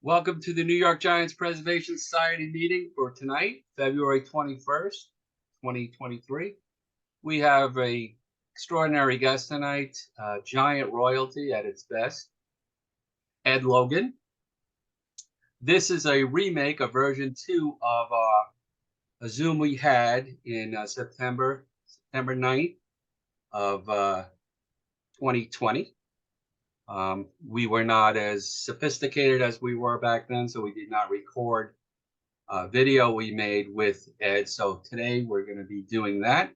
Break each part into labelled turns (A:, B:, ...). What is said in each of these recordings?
A: Welcome to the New York Giants Preservation Society meeting for tonight, February 21st, 2023. We have a extraordinary guest tonight, Giant royalty at its best, Ed Logan. This is a remake, a version 2 of a Zoom we had in September 9th of 2020. We were not as sophisticated as we were back then, so we did not record video we made with Ed. So today we're going to be doing that.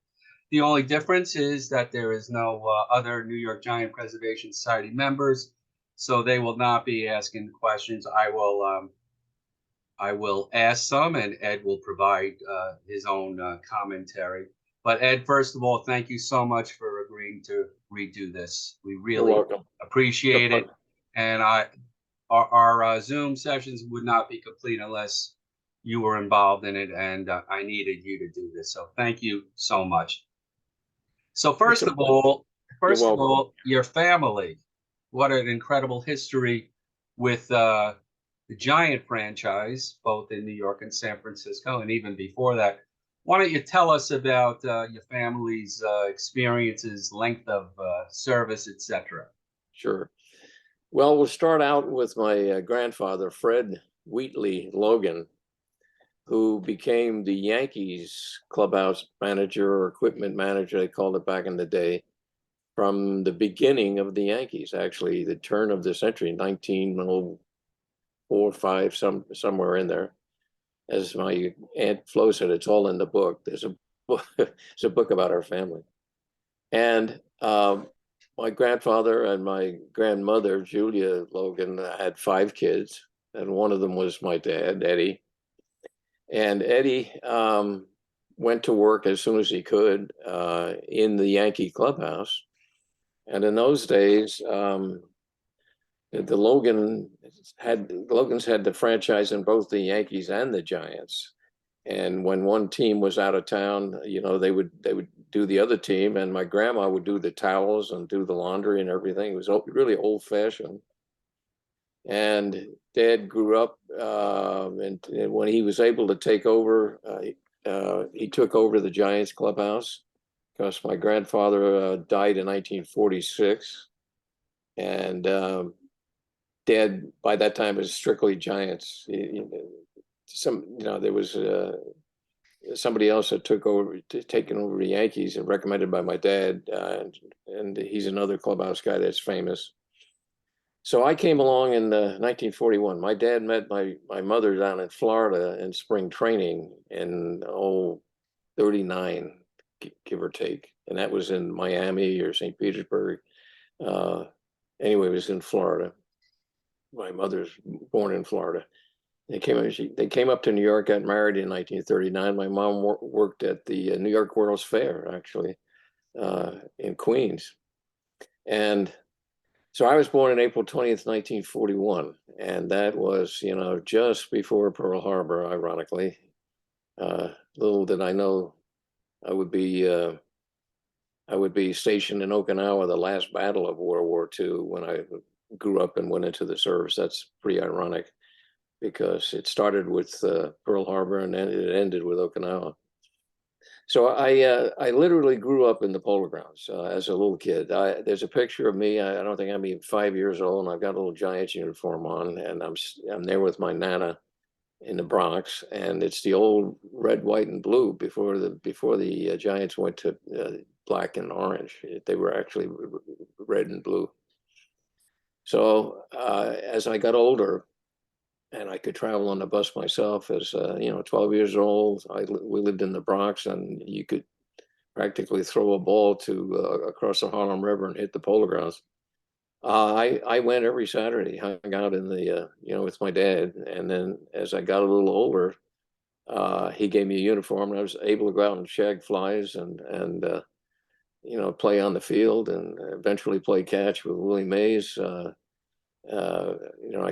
A: The only difference is that there is no other New York Giant Preservation Society members, so they will not be asking questions. I will ask some, and Ed will provide his own commentary. But Ed, first of all, thank you so much for agreeing to redo this. We really appreciate it. And our Zoom sessions would not be complete unless you were involved in it, and I needed you to do this. So thank you so much. So first of all, your family. What an incredible history with the Giant franchise, both in New York and San Francisco, and even before that. Why don't you tell us about your family's experiences, length of service, etc.?
B: Sure. Well, we'll start out with my grandfather, Fred Wheatley Logan, who became the Yankees clubhouse manager or equipment manager, they called it back in the day, from the beginning of the Yankees, actually, the turn of the century, 1904 or 5, somewhere in there. As my Aunt Flo said, it's all in the book. There's a book about our family. And my grandfather and my grandmother, Julia Logan, had 5 kids, and one of them was my dad, Eddie. And Eddie went to work as soon as he could in the Yankee clubhouse. And in those days, the Logans had the franchise in both the Yankees and the Giants. And when one team was out of town, they would do the other team, and my grandma would do the towels and do the laundry and everything. It was really old fashioned. And Dad grew up, and when he was able to take over, he took over the Giants clubhouse because my grandfather died in 1946, and Dad by that time was strictly Giants. There was somebody else that taken over the Yankees and recommended by my dad, and he's another clubhouse guy that's famous. So I came along in 1941. My dad met my mother down in Florida in spring training in 39, give or take, and that was in Miami or St. Petersburg. Anyway, it was in Florida. My mother's born in Florida. They came up to New York, got married in 1939. My mom worked at the New York World's Fair, actually, in Queens. And so I was born on April 20th, 1941. And that was, just before Pearl Harbor, ironically. Little did I know I would be stationed in Okinawa, the last battle of World War II, when I grew up and went into the service. That's pretty ironic, because it started with Pearl Harbor and then it ended with Okinawa. So I literally grew up in the Polo Grounds as a little kid. There's a picture of me. I don't think I'm even 5 years old, and I've got a little Giants uniform on, and I'm there with my Nana in the Bronx, and it's the old red, white, and blue before the Giants went to black and orange. They were actually red and blue. So as I got older, and I could travel on the bus myself as 12 years old. We lived in the Bronx, and you could practically throw a ball across the Harlem River and hit the Polo Grounds. I went every Saturday, hung out in the with my dad, and then as I got a little older, he gave me a uniform, and I was able to go out and shag flies and play on the field, and eventually play catch with Willie Mays. I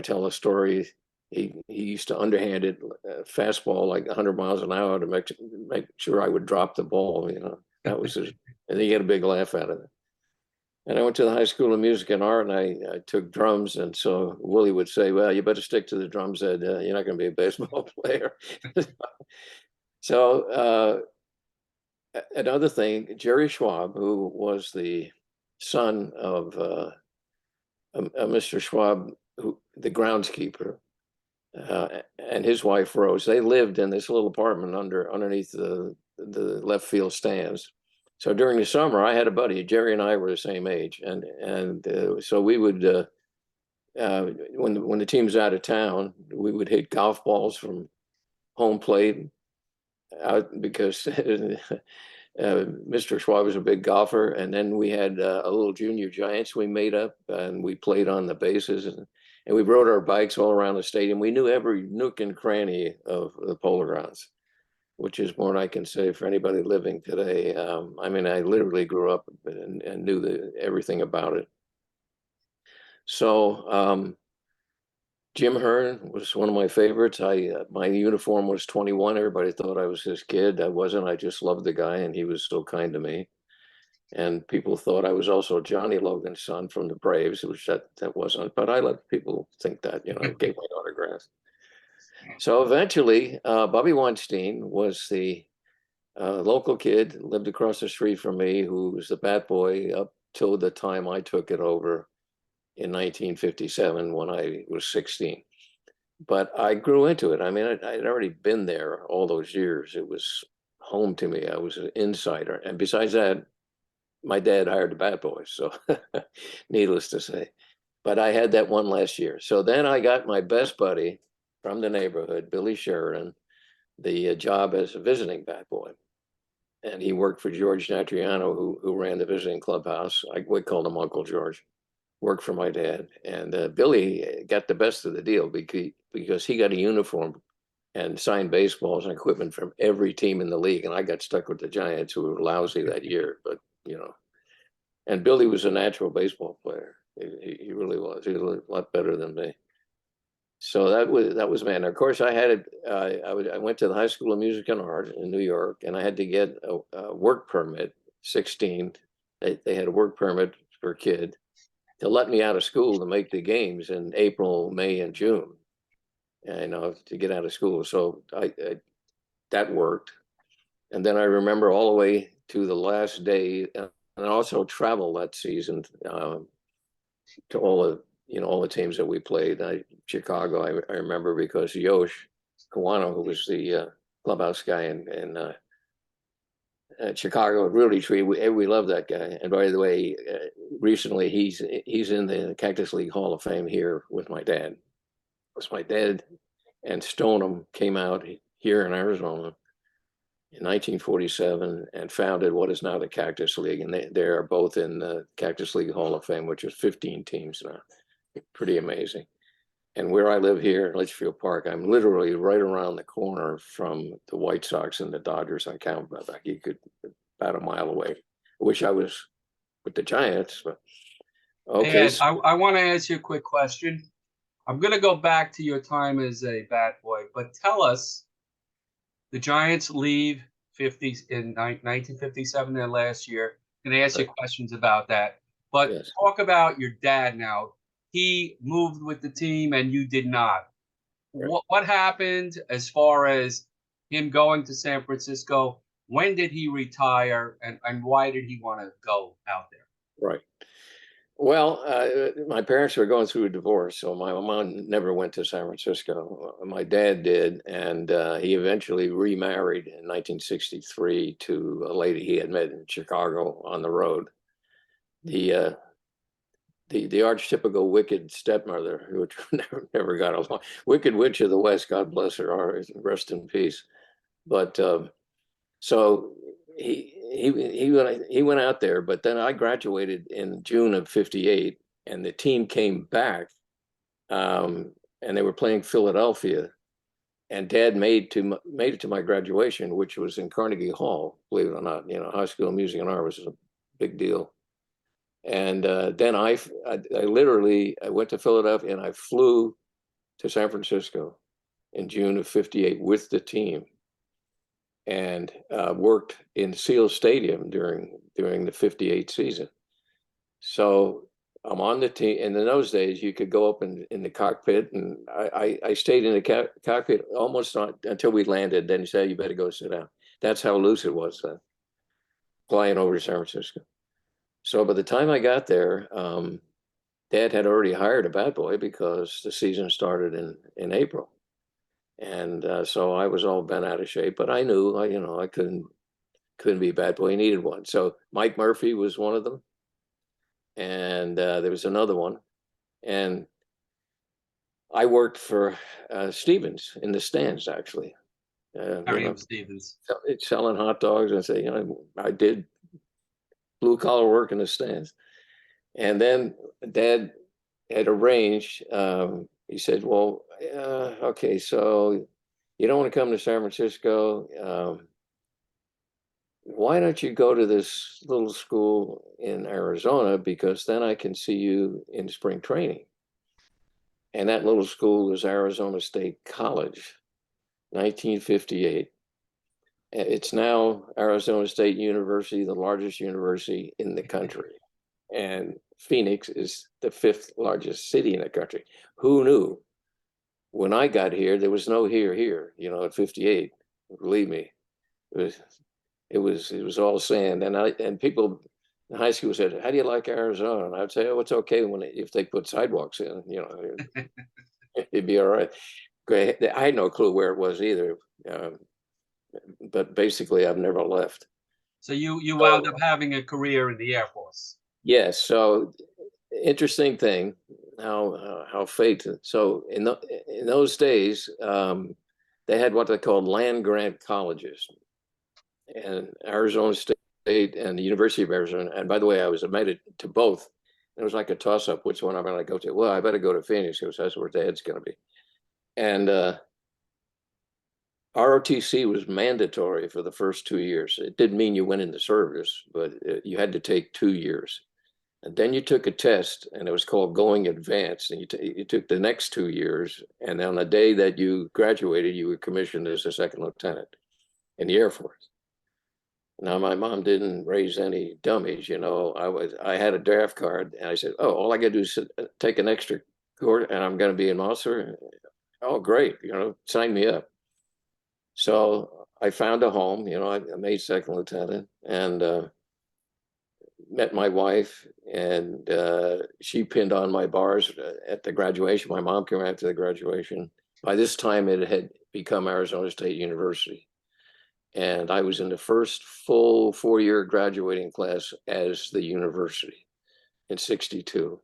B: tell a story. He used to underhand it, fastball like 100 miles an hour to make sure I would drop the ball. That was his, and he had a big laugh out of it. And I went to the High School of Music and Art, and I took drums. And so Willie would say, "Well, you better stick to the drums, Ed. You're not going to be a baseball player." So another thing, Jerry Schwab, who was the son of Mr. Schwab, the groundskeeper, and his wife Rose, they lived in this little apartment underneath the left field stands. So during the summer, I had a buddy. Jerry and I were the same age, and so we would when the team's out of town, we would hit golf balls from home plate out because Mr. Schwab was a big golfer, and then we had a little junior giants we made up, and we played on the bases, and we rode our bikes all around the stadium. We knew every nook and cranny of the Polo Grounds, which is more than I can say for anybody living today. I mean, I literally grew up and knew everything about it. So Jim Hearn was one of my favorites. My uniform was 21. Everybody thought I was his kid. I wasn't. I just loved the guy, and he was so kind to me. And people thought I was also Johnny Logan's son from the Braves, which that wasn't. But I let people think that, gave my autographs. So eventually, Bobby Weinstein was the local kid, lived across the street from me, who was the bat boy up till the time I took it over in 1957 when I was 16. But I grew into it. I mean, I'd already been there all those years. It was home to me. I was an insider. And besides that, my dad hired the bat boys, so needless to say. But I had that one last year. So then I got my best buddy from the neighborhood, Billy Sheridan, the job as a visiting bat boy. And he worked for George Natriano, who ran the visiting clubhouse. We called him Uncle George. Worked for my dad. And Billy got the best of the deal because he got a uniform and signed baseballs and equipment from every team in the league. And I got stuck with the Giants, who were lousy that year. But, and Billy was a natural baseball player. He really was. He was a lot better than me. So that was man. Of course, I went to the High School of Music and Art in New York, and I had to get a work permit. 16, they had a work permit for a kid to let me out of school to make the games in April, May, and June. To get out of school. So that worked. And then I remember all the way to the last day, and I also traveled that season to all the teams that we played. Chicago, I remember because Yosh Kawano, who was the clubhouse guy in Chicago, really we love that guy. And by the way, recently he's in the Cactus League Hall of Fame here with my dad. It was my dad and Stoneham came out here in Arizona in 1947 and founded what is now the Cactus League. And they are both in the Cactus League Hall of Fame, which is 15 teams now. Pretty amazing. And where I live here in Litchfield Park, I'm literally right around the corner from the White Sox and the Dodgers on Campbell. You could about a mile away. I wish I was with the Giants, but okay.
A: Ed, I want to ask you a quick question. I'm going to go back to your time as a bat boy, but tell us, the Giants leave in 1957, their last year. Can I ask you questions about that? But yes. Talk about your dad now. He moved with the team and you did not. Right. What happened as far as him going to San Francisco? When did he retire and why did he want to go out there?
B: Right. Well, my parents were going through a divorce, so my mom never went to San Francisco. My dad did, and he eventually remarried in 1963 to a lady he had met in Chicago on the road. The archetypical wicked stepmother, who never got along. Wicked Witch of the West, God bless her, rest in peace. But so he went out there, but then I graduated in June of '58, and the team came back, and they were playing Philadelphia, and Dad made it to my graduation, which was in Carnegie Hall. Believe it or not, High School of Music and Art was a big deal. And then I literally went to Philadelphia and I flew to San Francisco in June of '58 with the team, and worked in Seal Stadium during the '58 season. So I'm on the team. And in those days, you could go up in the cockpit, and I stayed in the cockpit almost until we landed. Then he said, "You better go sit down." That's how loose it was flying over to San Francisco. So by the time I got there, Dad had already hired a bad boy because the season started in April, and so I was all bent out of shape. But I knew, I couldn't be a bad boy. He needed one. So Mike Murphy was one of them, and there was another one, and I worked for Stevens in the stands, actually.
A: Stevens.
B: Selling hot dogs, and say, I did blue collar work in the stands. And then Dad had arranged. He said, "Well, okay, so you don't want to come to San Francisco. Why don't you go to this little school in Arizona? Because then I can see you in spring training." And that little school was Arizona State College, 1958. It's now Arizona State University, the largest university in the country. And Phoenix is the 5th largest city in the country. Who knew? When I got here, there was no here, at 58. Believe me, it was all sand. And people in high school said, "How do you like Arizona?" And I'd say, "Oh, it's okay if they put sidewalks in, it'd be all right." I had no clue where it was either. But basically, I've never left.
A: So you wound up having a career in the Air Force.
B: Yes. So interesting thing, how fate. So in those days, they had what they called land grant colleges, and Arizona State and the University of Arizona. And by the way, I was admitted to both. It was like a toss up. Which one I'm going to go to? Well, I better go to Phoenix because that's where Dad's going to be. And ROTC was mandatory for the first 2 years. It didn't mean you went in the service, but you had to take 2 years. And then you took a test, and it was called Going Advanced. And you took the next 2 years. And on the day that you graduated, you were commissioned as a second lieutenant in the Air Force. Now, my mom didn't raise any dummies. I had a draft card, and I said, "Oh, all I got to do is take an extra course, and I'm going to be an officer." Oh, great. Sign me up. So I found a home, I made second lieutenant, and met my wife, and she pinned on my bars at the graduation. My mom came after the graduation. By this time, it had become Arizona State University. And I was in the first full 4-year graduating class as the university in 62,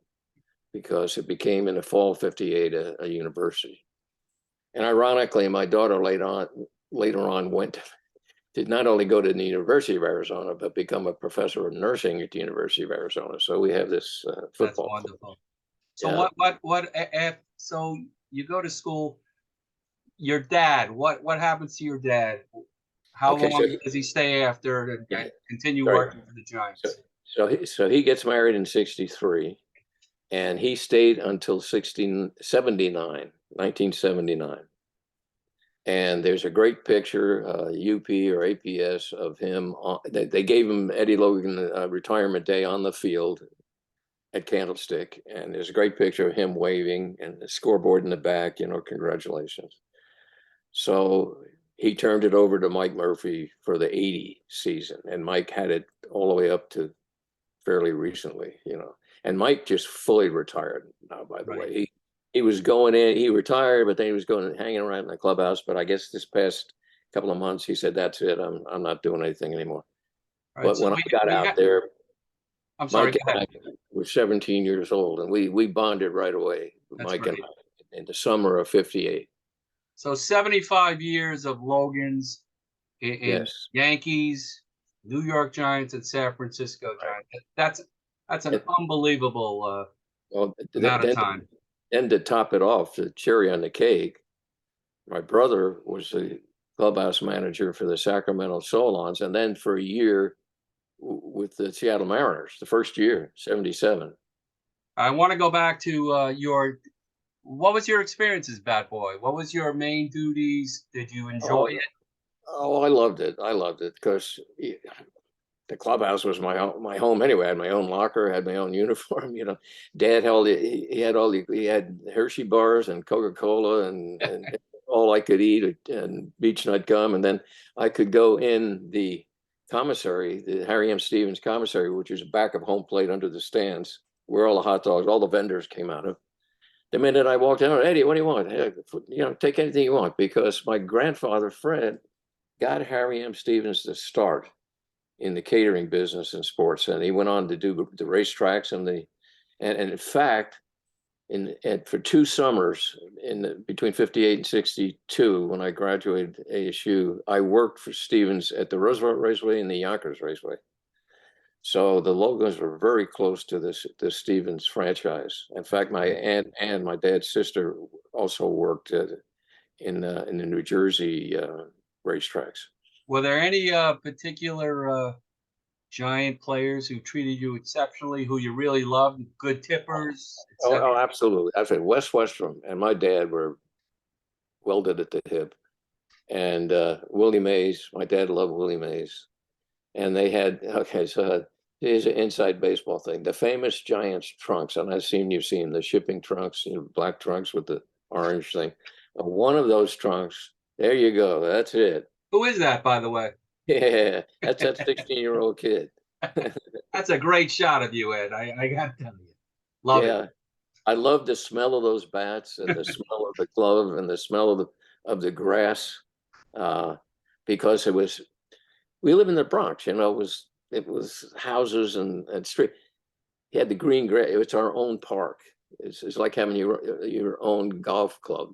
B: because it became in the fall of 58 a university. And ironically, my daughter later on did not only go to the University of Arizona, but become a professor of nursing at the University of Arizona. So we have this football.
A: That's wonderful. So yeah. So you go to school. Your dad, what happens to your dad? How long does he stay after and continue working for the Giants?
B: So he gets married in 63, and he stayed until 1979. And there's a great picture, UP or APS, of him. They gave him Eddie Logan retirement day on the field at Candlestick. And there's a great picture of him waving and the scoreboard in the back, congratulations. So he turned it over to Mike Murphy for the 80 season. And Mike had it all the way up to fairly recently, And Mike just fully retired now, by the way. He was going in, he retired, but then he was going hanging around in the clubhouse. But I guess this past couple of months, he said, "That's it. I'm not doing anything anymore." But when I got out there, Mike and I were 17 years old, and we bonded right away, Mike and I, in the summer of 58.
A: So 75 years of Logan's in Yankees, New York Giants, and San Francisco Giants. That's an unbelievable amount of time.
B: And to top it off, the cherry on the cake, my brother was the clubhouse manager for the Sacramento Solons, and then for a year with the Seattle Mariners, the first year, 77.
A: I want to go back to what was your experience as Batboy? What was your main duties? Did you enjoy it?
B: Oh, I loved it. I loved it because the clubhouse was my home anyway. I had my own locker, had my own uniform. Dad held it. He had Hershey bars and Coca-Cola and all I could eat and beach nut gum. And then I could go in the commissary, the Harry M. Stevens commissary, which is back of home plate under the stands, where all the hot dogs, all the vendors came out of. The minute I walked out, Eddie, what do you want? Hey, take anything you want, because my grandfather, Fred, got Harry M. Stevens to start in the catering business and sports. And he went on to do the racetracks and in fact, for 2 summers between 58 and 62, when I graduated ASU, I worked for Stevens at the Roosevelt Raceway and the Yonkers Raceway. So the Logans were very close to the Stevens franchise. In fact, my aunt and my dad's sister also worked in the New Jersey racetracks.
A: Were there any particular Giant players who treated you exceptionally, who you really loved, good tippers?
B: Oh, absolutely. I said Wes Westrom and my dad were welded at the hip. And Willie Mays, my dad loved Willie Mays. And they had, so here's an inside baseball thing. The famous Giants trunks, and you've seen the shipping trunks, black trunks with the orange thing. One of those trunks, there you go. That's it.
A: Who is that, by the way?
B: Yeah, that's that 16-year-old kid.
A: That's a great shot of you, Ed. I got to tell you. Love it.
B: I love the smell of those bats and the smell of the glove and the smell of the grass, because we live in the Bronx, it was houses and street. You had the green grass. It's our own park. It's like having your own golf club,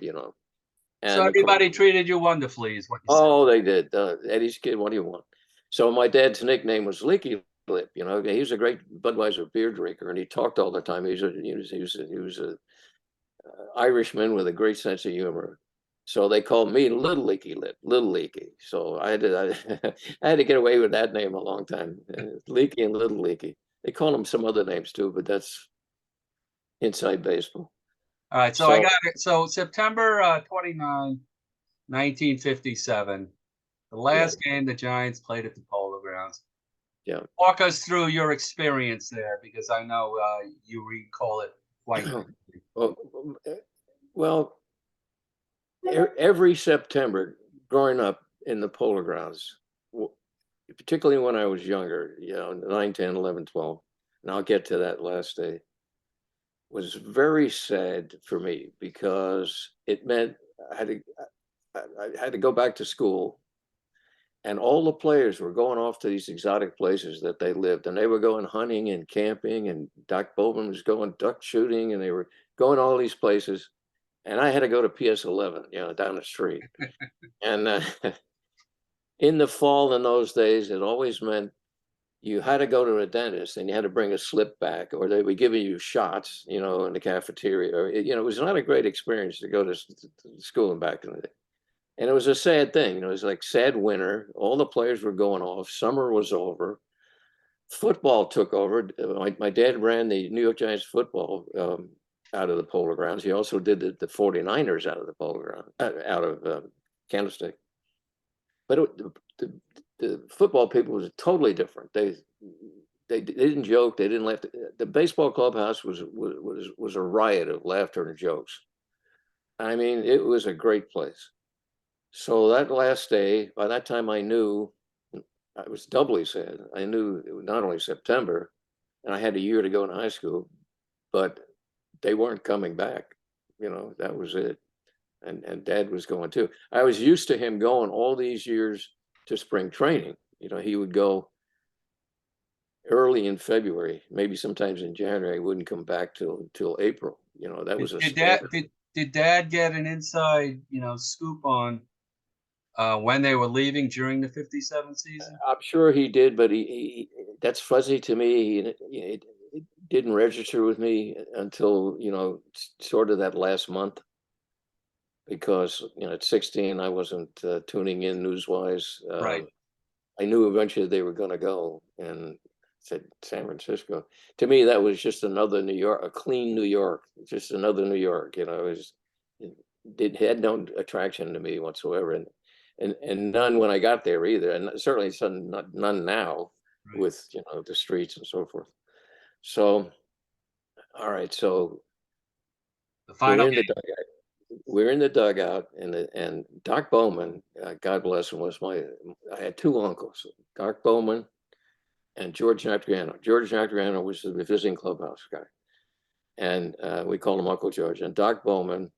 B: And
A: so everybody treated you wonderfully, is what you
B: said. They did. Eddie's kid, what do you want? So my dad's nickname was Leaky Lip. He was a great Budweiser beer drinker, and he talked all the time. He was a Irishman with a great sense of humor. So they called me Little Leaky Lip, Little Leaky. So I had to get away with that name a long time. Leaky and Little Leaky. They call them some other names too, but that's inside baseball.
A: All right, so I got it. So September 29, 1957, the last game the Giants played at the Polo Grounds.
B: Yeah.
A: Walk us through your experience there, because I know you recall it quite quickly.
B: Well, every September growing up in the Polo Grounds, particularly when I was younger, 9, 10, 11, 12, and I'll get to that last day, was very sad for me, because it meant I had to go back to school, and all the players were going off to these exotic places that they lived, and they were going hunting and camping, and Doc Bowman was going duck shooting, and they were going all these places, and I had to go to PS 11, down the street. And in the fall in those days, it always meant you had to go to a dentist, and you had to bring a slip back, or they would give you shots, in the cafeteria. It was not a great experience to go to school and back in the day. And it was a sad thing. It was like sad winter. All the players were going off. Summer was over. Football took over. My dad ran the New York Giants football out of the Polo Grounds. He also did the 49ers out of the Polo Ground, out of Candlestick. But the football people was totally different. They didn't joke. They didn't laugh. The baseball clubhouse was a riot of laughter and jokes. I mean, it was a great place. So that last day, by that time I knew, I was doubly sad. I knew it was not only September, and I had a year to go in high school, but they weren't coming back. That was it. And Dad was going too. I was used to him going all these years to spring training. He would go early in February, maybe sometimes in January. Wouldn't come back till April. That was
A: Did Dad get an inside, scoop on when they were leaving during the 57 season?
B: I'm sure he did, but he that's fuzzy to me. It didn't register with me until, sort of that last month, because, at 16, I wasn't tuning in news-wise.
A: Right.
B: I knew eventually they were going to go, and said San Francisco. To me, that was just another New York, a clean New York, just another New York. It had no attraction to me whatsoever. And none when I got there either, and certainly none now.
A: Right.
B: with, the streets and so forth. So, all right, so
A: The final
B: we're in the dugout. We're in the dugout, and Doc Bowman, God bless him, I had two uncles, Doc Bowman and George Natriano. George Natriano was the visiting clubhouse guy, and we called him Uncle George. And Doc Bowman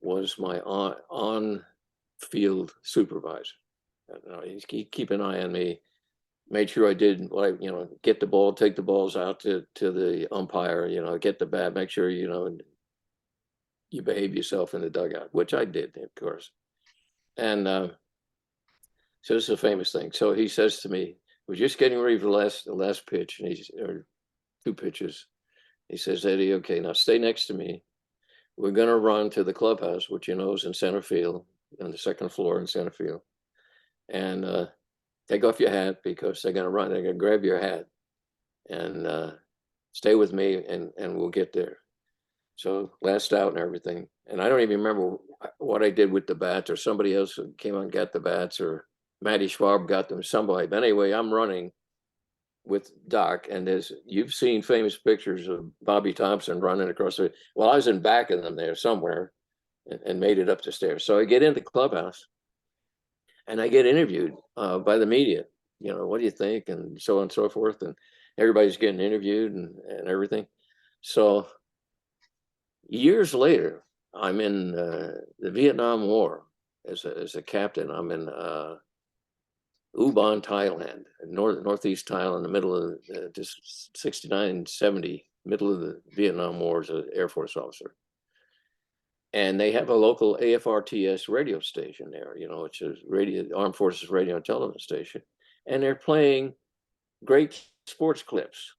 B: was my on-field supervisor. He'd keep an eye on me, made sure I did what get the ball, take the balls out to the umpire, get the bat, make sure, you behave yourself in the dugout, which I did, of course. And so this is a famous thing. So he says to me, we're just getting ready for the last pitch, and or two pitches. He says, Eddie, okay, now stay next to me. We're going to run to the clubhouse, which is in center field, on the second floor in center field. And take off your hat, because they're going to run. They're going to grab your hat, and stay with me, and we'll get there. So last out and everything. And I don't even remember what I did with the bats, or somebody else came on and got the bats, or Matty Schwab got them, somebody. But anyway, I'm running with Doc, and you've seen famous pictures of Bobby Thompson running across the, well, I was in back of them there somewhere, and made it up the stairs. So I get into the clubhouse, and I get interviewed by the media. What do you think? And so on and so forth. And everybody's getting interviewed and everything. So years later, I'm in the Vietnam War as a captain. I'm in Ubon, Thailand, northeast Thailand, the middle of just 69, 70, middle of the Vietnam War as an Air Force officer. And they have a local AFRTS radio station there, which is Armed Forces Radio and Television Station. And they're playing great sports clips.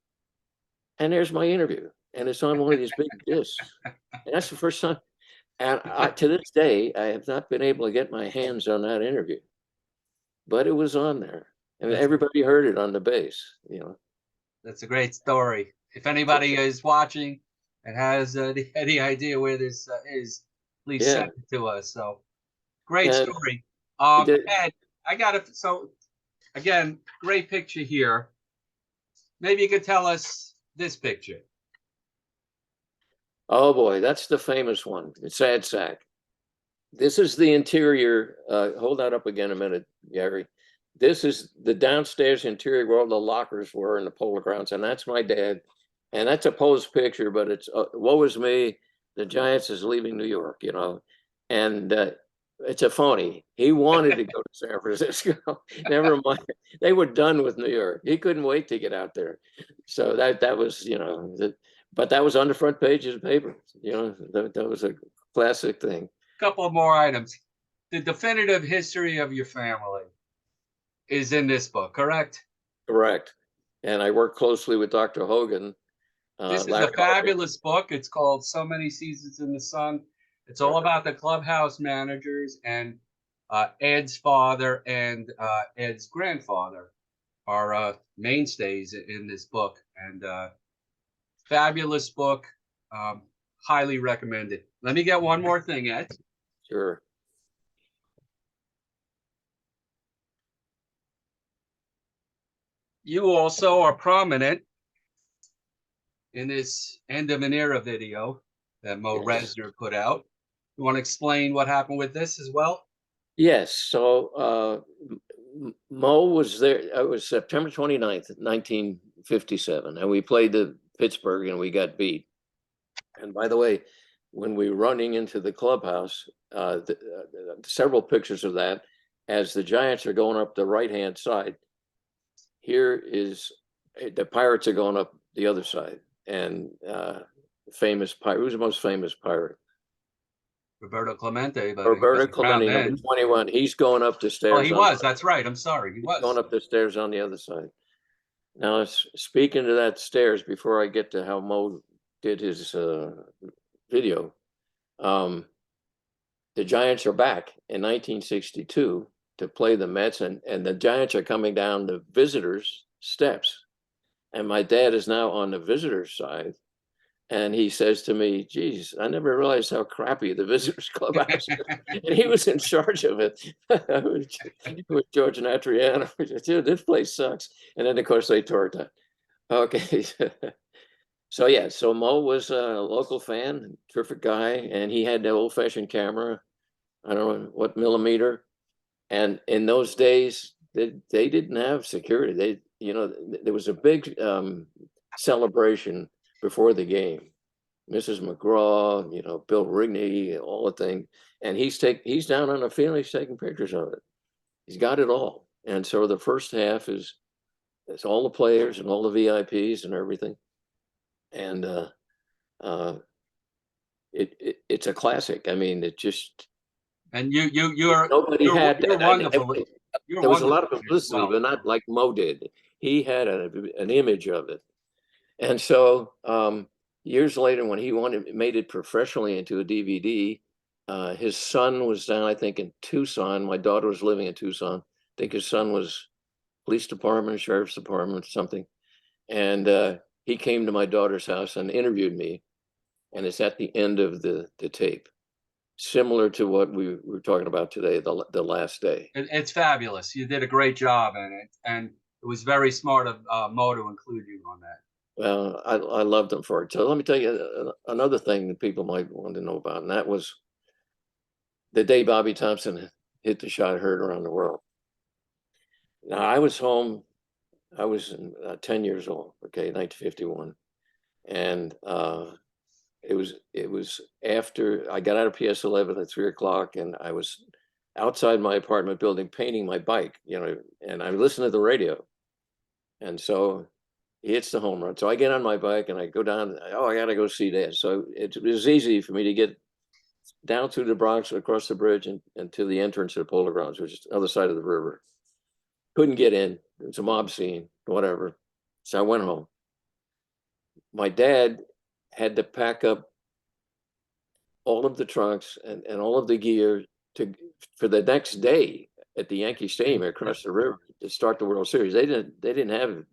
B: And there's my interview. And it's on one of these big discs. And that's the first time. And to this day, I have not been able to get my hands on that interview. But it was on there. And everybody heard it on the base,
A: That's a great story. If anybody is watching and has any idea where this is, please send it to us. So great story. Ed, I got it. So again, great picture here. Maybe you could tell us this picture.
B: Oh boy, that's the famous one. The sad sack. This is the interior. Hold that up again a minute, Gary. This is the downstairs interior where all the lockers were in the polo grounds, and that's my dad. And that's a posed picture, but it's woe is me. The Giants is leaving New York, and it's a phony. He wanted to go to San Francisco. Never mind. They were done with New York. He couldn't wait to get out there. So that was, but that was on the front page of the paper. That was a classic thing.
A: Couple of more items. The definitive history of your family is in this book, correct?
B: Correct. And I worked closely with Dr. Hogan.
A: This is a fabulous book. It's called So Many Seasons in the Sun. It's all about the clubhouse managers, and Ed's father and Ed's grandfather are mainstays in this book. And fabulous book. Highly recommended. Let me get one more thing, Ed.
B: Sure.
A: You also are prominent in this End of an Era video that Mo Resner put out. You want to explain what happened with this as well?
B: Yes. So Mo was there. It was September 29th, 1957. And we played the Pittsburgh and we got beat. And by the way, when we were running into the clubhouse, several pictures of that, as the Giants are going up the right-hand side, here is the Pirates are going up the other side. And famous pirate, who's the most famous pirate?
A: Roberto Clemente. But
B: Roberto Clemente, number 21. He's going up the stairs.
A: Oh, he was. That's right. I'm sorry. He was
B: going up the stairs on the other side. Now, speaking to that stairs, before I get to how Mo did his video, the Giants are back in 1962 to play the Mets, and the Giants are coming down the visitors' steps. And my dad is now on the visitors' side, And he says to me, geez, I never realized how crappy the visitors clubhouse is. And he was in charge of it with George Natriano. Dude, this place sucks. And then, of course, they tore it down. Okay. So, yeah, so Mo was a local fan, terrific guy. And he had the old fashioned camera. I don't know what millimeter. And in those days, they didn't have security. There was a big celebration before the game. Mrs. McGraw, Bill Rigney, all the thing. And he's down on the field, he's taking pictures of it. He's got it all. And so the first half is all the players and all the VIPs and everything. And it's a classic. I mean, it just
A: And you're
B: nobody had
A: you're
B: that.
A: wonderful. You're
B: There was a lot of
A: wonderful
B: publicity,
A: well.
B: but not like Mo did. He had an image of it. And so years later, when he made it professionally into a DVD, his son was down, I think, in Tucson. My daughter was living in Tucson. I think his son was police department, sheriff's department, something. And he came to my daughter's house and interviewed me. And it's at the end of the tape, similar to what we were talking about today, the last day.
A: It's fabulous. You did a great job in it, and it was very smart of Mo to include you on that.
B: Well, I loved him for it. So let me tell you another thing that people might want to know about, and that was the day Bobby Thompson hit the shot heard around the world. Now, I was home. I was 10 years old, okay, 1951. And it was after I got out of PS 11 at 3 o'clock, and I was outside my apartment building painting my bike, and I listened to the radio. And so he hits the home run. So I get on my bike and I go down. Oh, I got to go see Dad. So it was easy for me to get down through the Bronx, across the bridge, and to the entrance of the Polo Grounds, which is the other side of the river. Couldn't get in. It was a mob scene, whatever. So I went home. My dad had to pack up all of the trunks and all of the gear for the next day at the Yankee Stadium across the river to start the World Series. They didn't have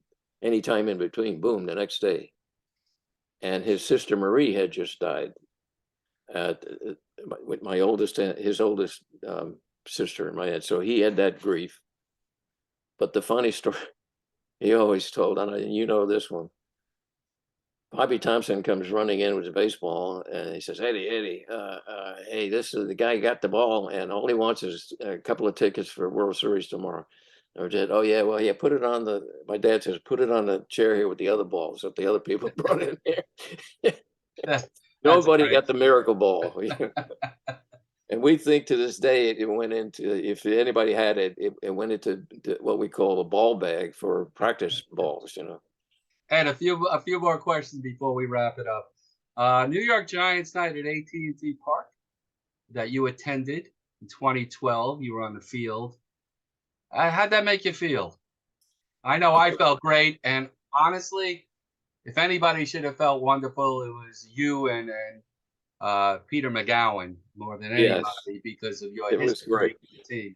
B: any time in between. Boom, the next day. And his sister Marie had just died. With his oldest sister in my head. So he had that grief. But the funny story he always told, and you know this one, Bobby Thompson comes running in with a baseball, and he says, Eddie, hey, this is the guy who got the ball, and all he wants is a couple of tickets for World Series tomorrow. Or did, oh, yeah, well, yeah, put it on my dad says, put it on the chair here with the other balls that the other people brought in here. Nobody got the miracle ball. And we think to this day it went into, if anybody had it, it went into what we call a ball bag for practice balls,
A: And a few more questions before we wrap it up. New York Giants night at AT&T Park that you attended in 2012. You were on the field. How'd that make you feel? I know I felt great, and honestly, if anybody should have felt wonderful, it was you and Peter McGowan more than anybody, because of your history with the team.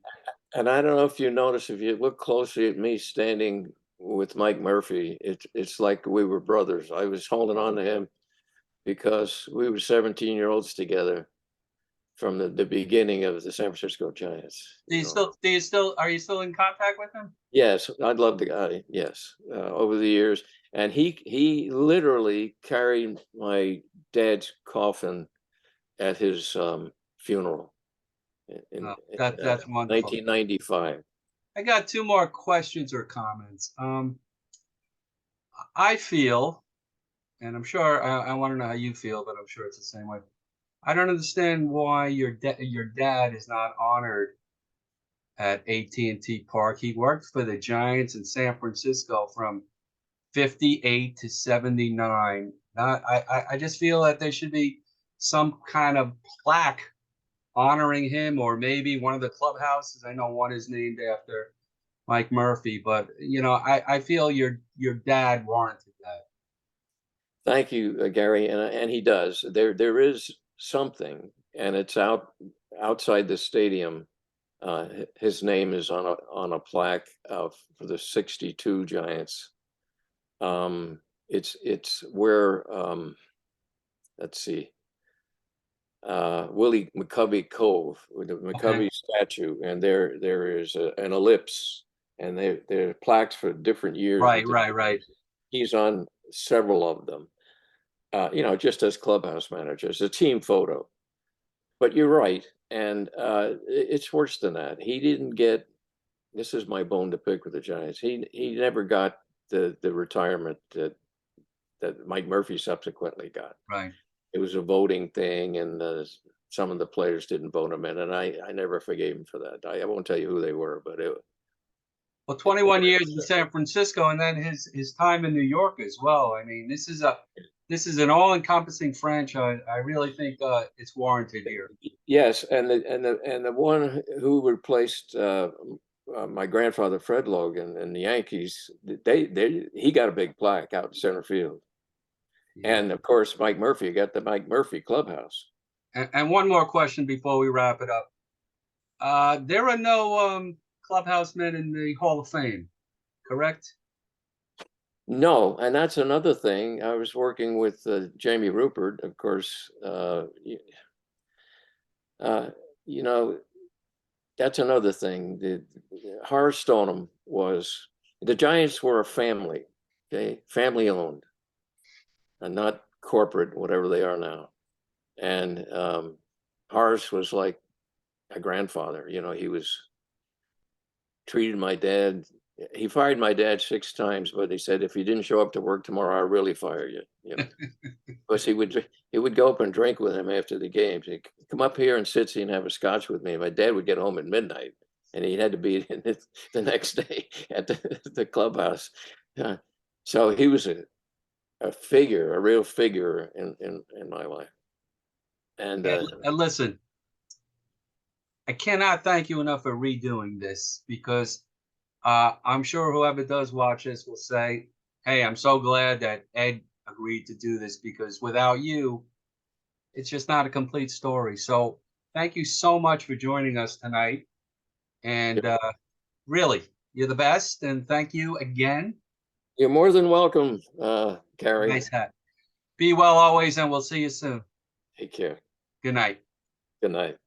B: And I don't know if you notice, if you look closely at me standing with Mike Murphy, it's like we were brothers. I was holding on to him because we were 17-year-olds together from the beginning of the San Francisco Giants.
A: Are you still in contact with him?
B: Yes, I love the guy. Yes, over the years, and he literally carried my dad's coffin at his funeral in
A: that's wonderful.
B: 1995.
A: I got two more questions or comments. I feel, and I'm sure I want to know how you feel, but I'm sure it's the same way. I don't understand why your dad is not honored at AT&T Park. He worked for the Giants in San Francisco from 58 to 79. I just feel that there should be some kind of plaque honoring him, or maybe one of the clubhouses. I know one is named after Mike Murphy, but I feel your dad warranted that.
B: Thank you, Gary, and he does. There is something, and it's outside the stadium. His name is on a plaque for the 62 Giants. It's where let's see, Willie McCovey Cove with the McCovey statue, and there is an ellipse, and there are plaques for different years.
A: Right.
B: He's on several of them. Just as clubhouse manager, it's a team photo. But you're right, and it's worse than that. He didn't get. This is my bone to pick with the Giants. He never got the retirement that Mike Murphy subsequently got.
A: Right.
B: It was a voting thing, and some of the players didn't vote him in, and I never forgave him for that. I won't tell you who they were, but
A: well, 21 years in San Francisco, and then his time in New York as well. I mean, this is an all-encompassing franchise. I really think it's warranted here.
B: Yes, and the one who replaced my grandfather Fred Logan and the Yankees, he got a big plaque out in center field. Yeah. And of course, Mike Murphy got the Mike Murphy clubhouse.
A: And one more question before we wrap it up. There are no clubhouse men in the Hall of Fame, correct? No,
B: and that's another thing. I was working with Jamie Rupert, of course. That's another thing. Horace Stoneham the Giants were a family, family owned, and not corporate, whatever they are now. And Horace was like a grandfather. He was treated my dad. He fired my dad 6 times, but he said, if you didn't show up to work tomorrow, I'll really fire you. Because he would go up and drink with him after the games. He'd come up here and sit and have a scotch with me. My dad would get home at midnight, and he had to be in the next day at the clubhouse. So he was a real figure in my life. And
A: listen, I cannot thank you enough for redoing this, because I'm sure whoever does watch this will say, hey, I'm so glad that Ed agreed to do this, because without you, it's just not a complete story. So thank you so much for joining us tonight. And really, you're the best. And thank you again.
B: You're more than welcome, Gary.
A: Nice hat. Be well always, and we'll see you soon.
B: Take care.
A: Good night.
B: Good night.